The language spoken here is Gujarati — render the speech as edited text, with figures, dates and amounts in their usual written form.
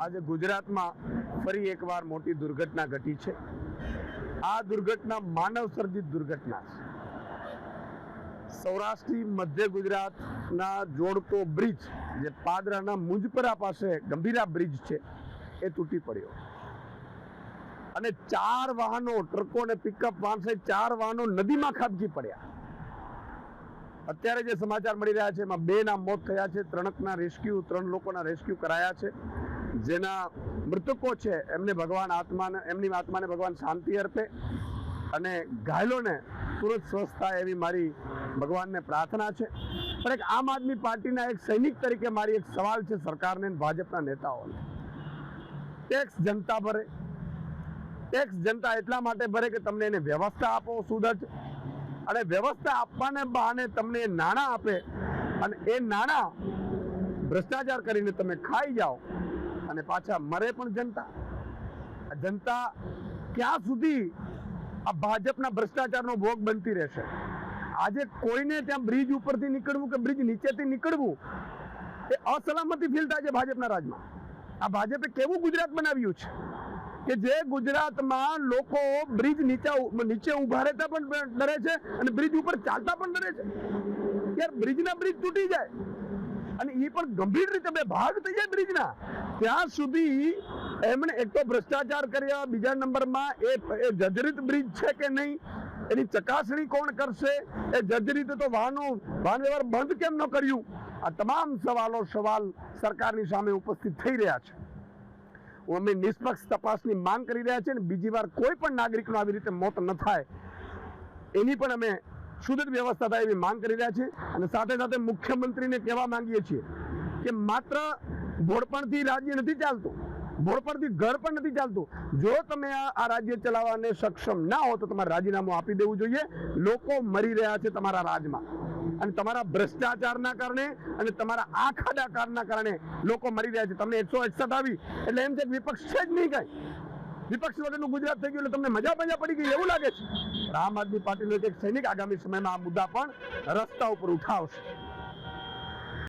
આજે ગુજરાતમાં ફરી એકવાર મોટી દુર્ઘટના ઘટી છે। આ દુર્ઘટના માનવ સર્જિત દુર્ઘટના છે। સૌરાષ્ટ્રથી મધ્ય ગુજરાતના જોડતો બ્રિજ જે પાદરાના મુંજપરા પાસે ગંભીરા બ્રિજ છે એ તૂટી પડ્યો અને 4 વાહનો ટ્રકો અને પિકઅપ વાન સહિત 4 વાહનો નદીમાં ખાબકી પડ્યા। અત્યારે જે સમાચાર મળી રહ્યા છે એમાં 2 ના મોત થયા છે, 3 લોકોના રેસ્ક્યુ કરાયા છે। જેના મૃતકો છે એમને ભગવાન એમની આત્માને ભગવાન શાંતિ અર્પે અને ઘાયલોને તુરંત સ્વસ્થ થાય એવી મારી ભગવાનને પ્રાર્થના છે। પણ એક આમ આદમી પાર્ટીના એક સૈનિક તરીકે મારી એક સવાલ છે સરકારને, ભાજપના નેતાઓને। ટેક્સ જનતા ભરે, ટેક્સ જનતા એટલા માટે ભરે કે તમને એને વ્યવસ્થા આપો સુદૃઢ, અને વ્યવસ્થા આપવાને બહાને તમને નાણાં આપે અને એ નાણાં ભ્રષ્ટાચાર કરીને તમે ખાઈ જાઓ અને પાછા મરે પણ જનતા। જનતા ક્યાં સુધી આ ભાજપના ભ્રષ્ટાચારનો ભોગ બનતી રહેશે? આજે કોઈને ત્યાં બ્રિજ ઉપરથી નીકળવું કે બ્રિજ નીચેથી નીકળવું એ અસલામતી ફીલ થાય છે ભાજપના રાજમાં। આ ભાજપે કેવું ગુજરાત બનાવ્યું છે કે જે ગુજરાતમાં લોકો બ્રિજ નીચે ઉભા રહેતા પણ ડરે છે અને બ્રિજ ઉપર ચાલતા પણ ડરે છે। યાર, બ્રિજના બ્રિજ તૂટી જાય અને એ પણ ગંભીર રીતે 2 ભાગ થઈ જાય બ્રિજના, ત્યાં સુધી એમણે એક તો ભ્રષ્ટાચાર કર્યા, બીજા નંબરમાં એ જર્જરિત બ્રિજ છે કે નહીં એની ચકાસણી કોણ કરશે? એ જર્જરિત તો વાહન વ્યવહાર બંધ કેમ ન કર્યું? આ તમામ સવાલ સરકારની સામે ઉપસ્થિત થઈ રહ્યા છે। અમે નિષ્પક્ષ તપાસની માંગ કરી રહ્યા છીએ અને બીજી વાર કોઈ પણ નાગરિકનો આવી રીતે મોત ન થાય એની પણ અમે સુદૃઢ વ્યવસ્થા થાય એવી માંગ કરી રહ્યા છીએ। અને સાથે સાથે મુખ્યમંત્રીને કહેવા માંગીએ છીએ કે માત્ર ભોળપણથી રાજ્ય નથી ચાલતું, ભોળપણથી ઘર પણ નથી ચાલતું। જો તમે આ રાજ્ય ચલાવવાને સક્ષમ ના હો તો તમારે રાજીનામું આપી દેવું જોઈએ। લોકો મરી રહ્યા છે તમારા રાજમાં અને તમારા ભ્રષ્ટાચારના કારણે અને તમારા આ ખાડાકારના કારણે લોકો મરી રહ્યા છે। તમને 161 આવી એટલે એમ છે કે વિપક્ષ છે જ નહીં કાંઈ, વિપક્ષ વગરનું ગુજરાત થઈ ગયું એટલે તમને મજા પડી ગઈ એવું લાગે છે। આમ આદમી પાર્ટીનો એક સૈનિક આગામી સમયમાં આ મુદ્દા પણ રસ્તા ઉપર ઉઠાવશે।